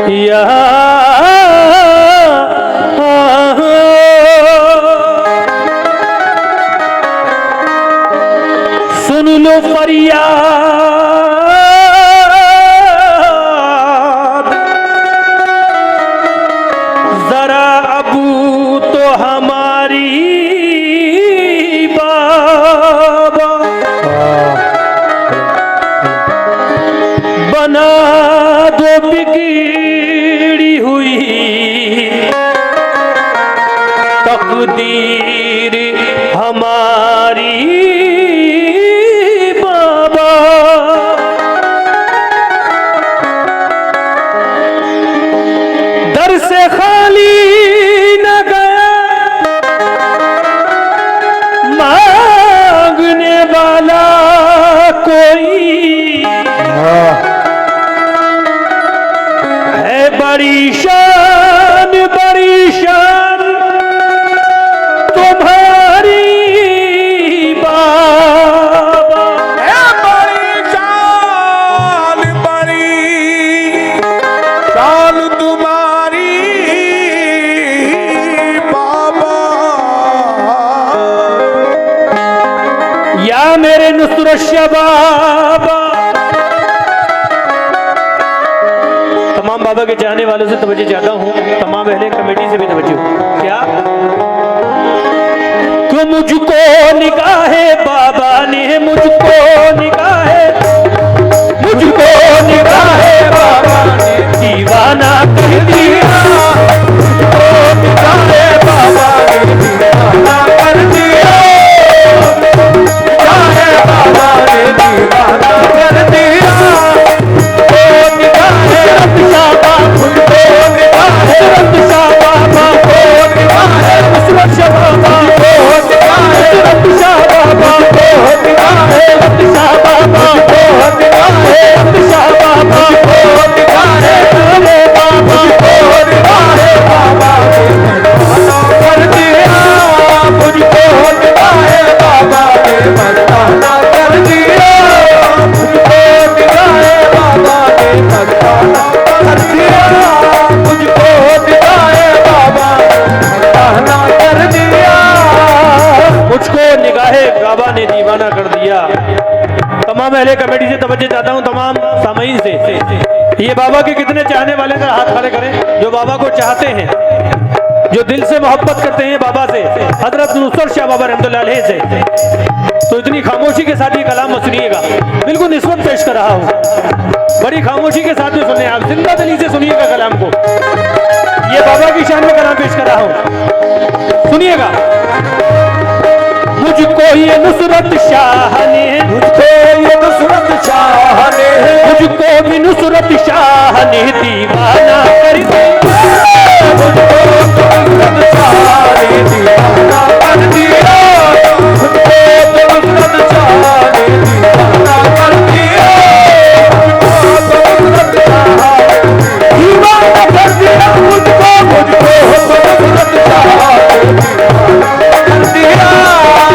या सुन लो फरियाद जरा अबू तो हमारी बाबा बना दो बिगड़ी हुई तकदीर हमारी बाबा। दर से खाली न गया मांगने वाला कोई है बड़ी शान तुम्हारी बाबा। है बड़ी शान तुम्हारी बाबा। या मेरे नुसरत शाह बाबा। तमाम बाबा के चाहने वालों से तवज्जो चाहता हूँ, तमाम अहले कमेटी से भी तवज्जो। क्या क्यों मुझको निगाहे बाबा ने मुझको निगाहे बाबा ने दीवाना कर दिया। मुझको निगाहे बाबा ने दीवाना कर दिया। निगाहे बाबा ने दीवाना कर दिया। मुझको निगाहे बाबा ने दीवाना कर दिया। तमाम अहले कमेटी से तवज्जो चाहता हूँ, तमाम सामईन से। ये बाबा के कितने चाहने वाले हैं, हाथ खड़े करें। जो बाबा को चाहते हैं, जो दिल से मोहब्बत करते हैं बाबा से, हजरत नुसरत शाह बाबा रहमतुल्लाह अलैह से, तो इतनी खामोशी के साथ ये कलाम सुनिएगा। बिल्कुल निस्बत पेश कर रहा हूँ, बड़ी खामोशी के साथ में सुने, आप जिंदा दिली से सुनिएगा कलाम को। ये बाबा की शान में कलाम पेश कर रहा हूँ, सुनिएगा। मुझको ये नुसरत शाह ने, मुझको ये नुसरत शाह ने, मुझको भी नुसरत शाह ने दीवाना कर दिया। मुझको नुसरत शाह ने दीवाना कर दिया। मुझको नुसरत शाह ने दीवाना कर दिया। मुझको नुसरत शाह ने दीवाना कर दिया। मुझको नुसरत शाह ने कर दिया।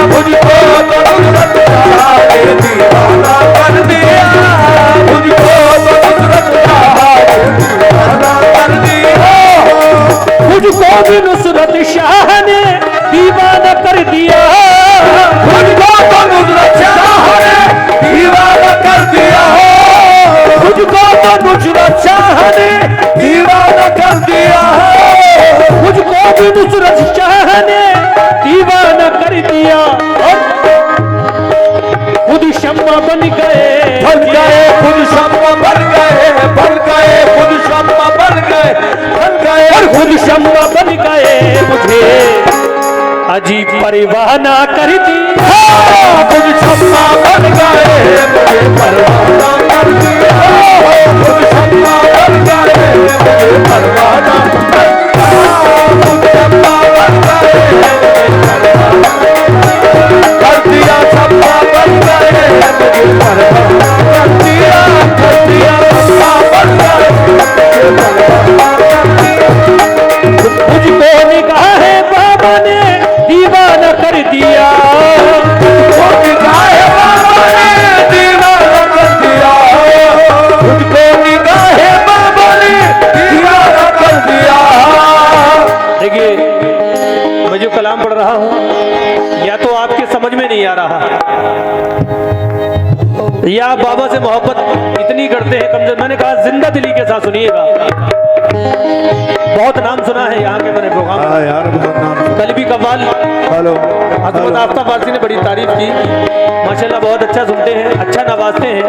मुझको नुसरत शाह ने दीवाना कर दिया। मुझको नुसरत शाह ने दीवाना कर दिया। मुझको भी नुसरत शाह ने दीवाना कर दिया। मुझको नुसरत शाह ने दीवाना कर दिया। मुझको नुसरत शाह ने दीवाना कर दिया। मुझको भी नुसरत शाह ने दीवाना कर दिया। खुद शम्मा बन गए, खुद शम्मा बन गए, खुद शम्मा बन गए, और खुद शम्मा बन गए। मुझे अजीब परवाना कर दिया। खुद शम्मा बन गए, मुझे परवाना कर दिया। खुद शम्मा बन गए, मुझे परवाना कर दिया। खुद शम्मा बन गए, कर दिया। शम्मा बन गए, मुझे परवाना कर दिया। कर दिया शम्मा बन गए, मुझे परवाना कर दिया। मुझको निगाहे बाबा ने दीवाना कर दिया। मुझको निगाहे बाबा ने दीवाना कर दिया। मुझको निगाहे ये आप बाबा से मोहब्बत इतनी करते हैं, कम से मैंने कहा जिंदा दिली के साथ सुनिएगा। बहुत नाम सुना है यहाँ के मैंने प्रोग्राम हाँ यार बहुत नाम। कल भी कव्वाल हेलो हजरत आफ्ताब वारसी ने बड़ी तारीफ की, माशाल्लाह बहुत अच्छा सुनते हैं, अच्छा नवाजते हैं।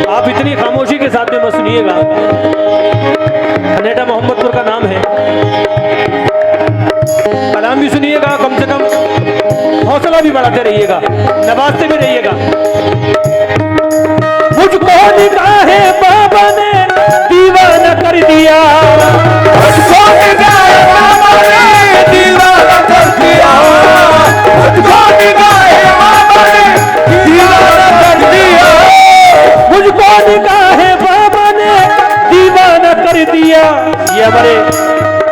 आप इतनी खामोशी के साथ में मत सुनिएगा। कनेडा मोहम्मदपुर का नाम है, कलाम भी सुनिएगा, कम से कम हौसला भी बढ़ाते रहिएगा, नवाजते भी रहिएगा। मुझको निगाहे बाबा ने दीवाना कर दिया, मुझको निगाहे बाबा ने दीवाना कर दिया, मुझको निगाहे बाबा ने दीवाना कर दिया, मुझको निगाहे बाबा ने दीवाना कर दिया। ये हमारे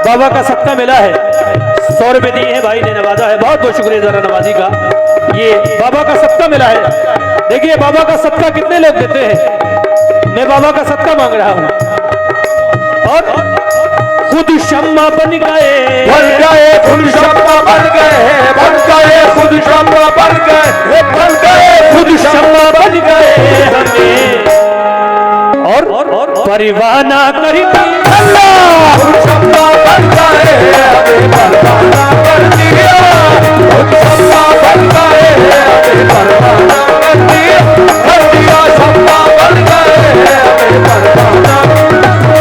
बाबा का सत्ता मिला है, 100 रुपए दिए हैं भाई ने, नवाजा है, बहुत बहुत शुक्रिया जरा नवाजी का। ये बाबा का सत्ता मिला है। देखिए बाबा का सत्ता कितने लोग देते हैं, मैं बाबा का सत्ता मांग रहा हूं। और खुद शम्मा बन गए, खुद शम्मा बन गए, खुद शम्मा बन गए, खुद शम्मा बन गए हमें, और परवाना कर अल्लाह। खुद शम्मा बन गए हमें परवाना कर दिया, खुद शम्मा बन गए हमें परवाना कर दिया, शम्मा बन गए हमें परवाना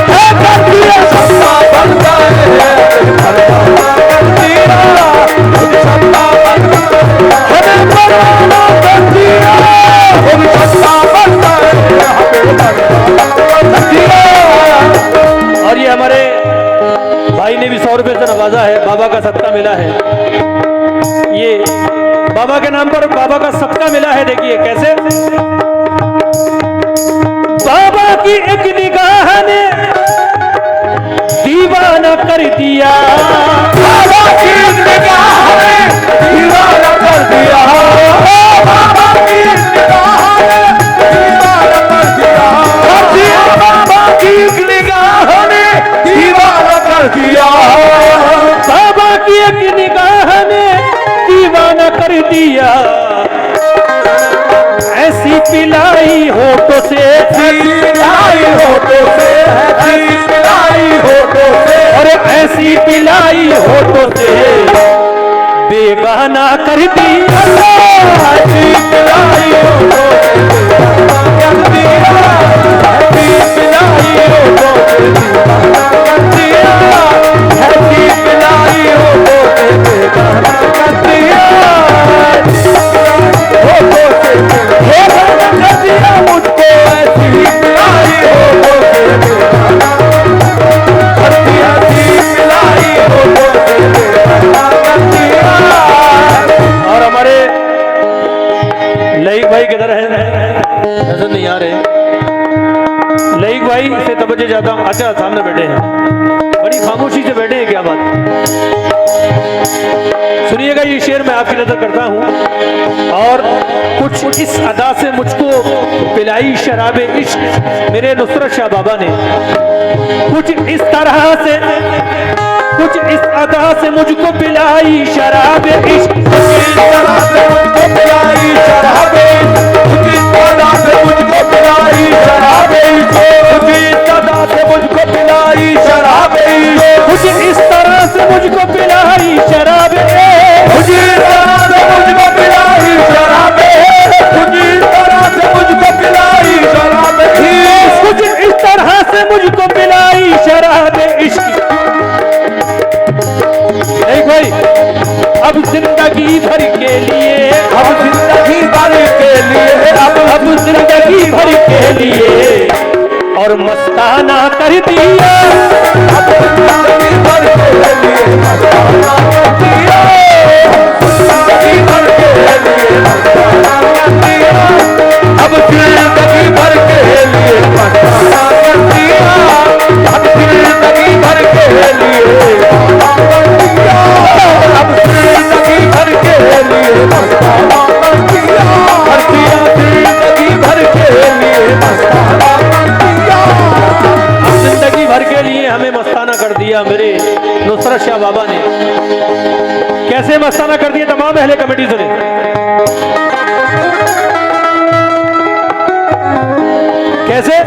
कर दिया, शम्मा बन गए हमें परवाना कर दिया, खुद शम्मा बन गए हमें परवाना कर दिया, खुद शम्मा बन गए हमें परवाना कर दिया। और ये हमारे भाई ने भी 100 रुपए से नवाजा है, बाबा का सत्ता मिला है। ये बाबा के नाम पर बाबा का सत्ता मिला है। देखिए कैसे बाबा की एक निगाह ने दीवाना कर दिया, बाबा की निगाह ने दीवाना कर दिया, बाबा की निगाह ने दीवाना कर दिया, बाबा की निगाह ने दीवाना कर दिया, बाबा की एक निगाह ने दीवाना कर दिया। ऐसी पिलाई होठों से, ऐसी पिलाई होठों से, ऐसी पिलाई होठों से, और ऐसी पिलाई होठों से बेगाना कर दी, ऐसी पिलाई होठों से बेगाना कर दिया, ऐसी पिलाई होठों से दीवाना कर दिया, ऐसी पिलाई होठों से बेगाना कर दिया, होठों से बेगाना कर दिया मुझको, ऐसी पिलाई होठों से बेगाना कर दिया, ऐसी पिलाई होठों से बेगाना कर दिया। और हमारे लईक भाई किधर है, नजर नहीं आ रहे। लईक भाई से तवज्जो चाहता हूं। अच्छा सामने बैठे हैं, बड़ी खामोशी से बैठे हैं, क्या बात। सुनिएगा ये शेर मैं आपकी नजर करता हूं। और कुछ इस अदा से मुझको पिलाई शराबे इश्क मेरे नुसरत शाह बाबा ने, कुछ इस तरह से, कुछ इस अदा से मुझको पिलाई शराबे इश्क, इस तरह से मुझको पिलाई शराबे, इस तरह से मुझको पिलाई शराबे, इस तरह से मुझको पिलाई शराबे, कुछ इस तरह से मुझको पिलाई शराबे, इस तरह से मुझको पिलाई शराबे, इस तरह से मुझको पिलाई शराबे, कुछ इस तरह से मुझको पिलाई शराबे इश्क। नहीं भाई अब जिंदगी भर के लिए, अब जिंदगी भर के लिए, अब जिंदगी भर के लिए और मस्ताना कर दिया, अब जिंदगी भर के लिए मस्ताना कर दिया, जिंदगी भर के लिए मस्ताना कर दिया, अब जिंदगी भर के लिए मस्ताना कर दिया, अब जिंदगी भर के लिए मस्ताना कर दिया, अब जिंदगी भर के लिए मस्ताना कर दिया, कर दिया जिंदगी भर के लिए मस्ताना कर दिया। अब जिंदगी भर के लिए हमें मस्ताना कर दिया मेरे नुसरत शाह बाबा ने। कैसे मस्ताना कर दिया, तमाम अहले कमेटी सुने। कैसे?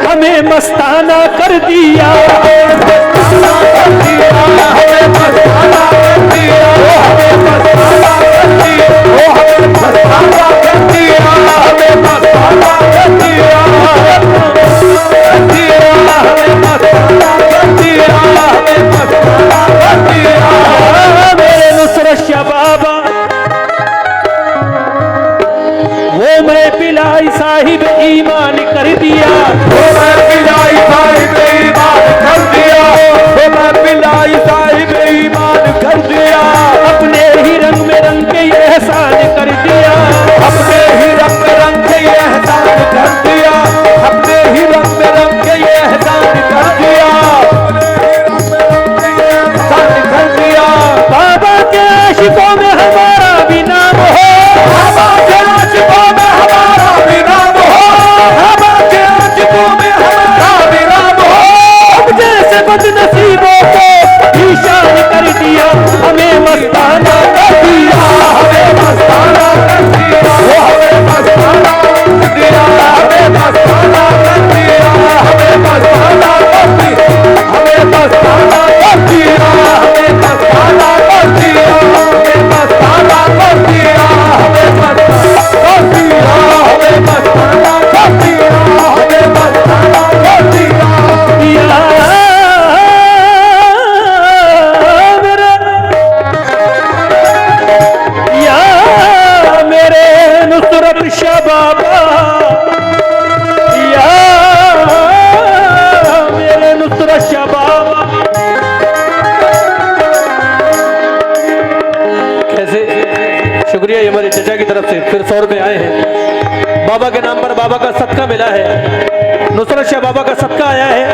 हमें मस्ताना कर दिया, हमें मस्ताना कर दिया, हमें मस्ताना कर दिया, हमें मस्ताना कर दिया, हमें मस्ताना कर दिया, हमें मस्ताना कर दिया, हमें मस्ताना कर दिया, हमें मस्ताना कर दिया। मेरे नुसरत शाह बाबा वो मैं पिलाई साहिब ईमान कर दिया, वो मैं पिलाई साहिब ईमान कर दिया, वो मैं पिलाई साहिब ईमान कर दिया। अपने ही रंग में रंग के ये एहसान कर दिया, अपने ही रंग में रंग के ये एहसान कर दिया, अपने ही रंग में रंग के ये एहसान कर दिया, एहसान कर दिया। बाबा के आशिकों में हमारा भी नाम हो, बाबा के आशिकों में हमारा भी नाम हो, बाबा के आशिकों में हमारा भी नाम हो। अब जैसे बदनसीबों को ईशान कर दिया, हमें मस्ताना कर दिया, हमें मस्ताना कर दिया, वो हमें मस्ताना कर दिया, हमें मस्ताना कर दिया, हमें मस्ताना कर दिया, हमें मस्ताना कर दिया, हमें मस्ताना कर दिया, हमें मस्ताना कर दिया, हमें मस्ताना कर दिया, हमें मस्ताना कर दिया, हमें मस्ताना कर दिया। या मेरे नुसरत शाह बाबा, या मेरे नुसरत शाह बाबा। कैसे? शुक्रिया, ये हमारे चचा की तरफ से फिर 100 रुपए आए हैं। बाबा के नाम पर बाबा का सदका मिला है, नुसरत शाह बाबा का सदका आया है।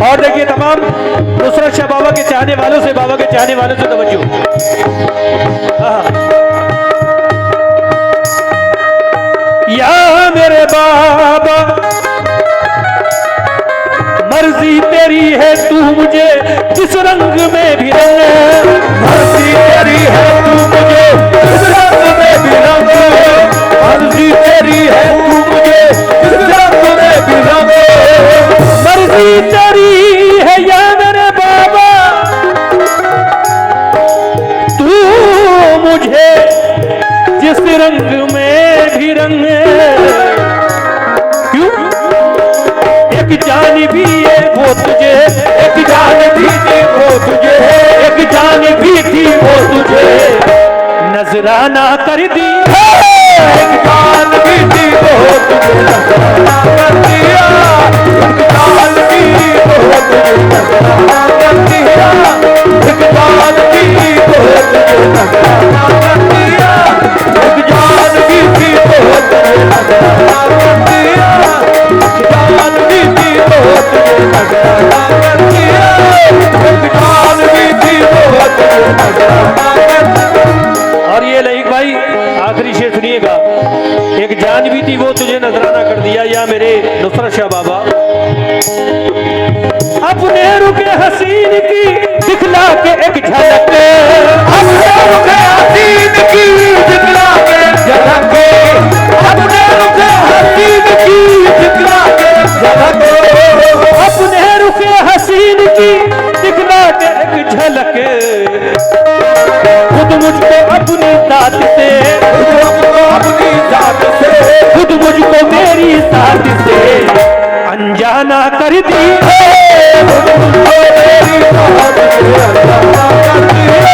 और देखिए तमाम नुसरत शाह बाबा के चाहने वालों से, बाबा के चाहने वालों से तवज्जो। या मेरे बाबा मर्जी तेरी है, तू मुझे जिस रंग में भी रंग, मर्जी तेरी है, तू मुझे इस रंग में भी रंग, मर्जी तेरी है, तू मुझे इस रंग में भी रंग, मर्जी तेरी है या मेरे बाबा, तू मुझे जिस रंग में भी रंग। क्यों? एक जान भी है वो तुझे, एक जान भी थी वो तुझे, एक जान भी थी वो तुझे नजराना कर दी, एक जान भी थी वो तुझे नजराना कर दिया, एक जान भी वो तुझे नजराना कर दिया, एक जान भी वो तुझे नजराना कर दिया, एक जान भी थी वो तुझे नजराना कर दिया, एक जान भी थी वो तुझे नजराना कर दिया, एक जान भी थी वो तुझे नजराना कर दिया। और ये लईक भाई आखिरी शेर सुनिएगा, एक जान भी थी वो तुझे नजराना कर दिया। या मेरे नुसरत शाह बाबा अपने रुके हसीन की दिखला के एक झलक, अपने रुके हसीन की दिखला के झलक, अपने रुके हसीन की दिखला के झलक, अपने रुके हसीन की दिखला के एक झलक, खुद मुझको अपनी जात से, खुद अपनी जात से, खुद मुझको मेरी साथ से अनजाना कर दी, खुद मुझको मेरी जात से अनजाना कर दिया,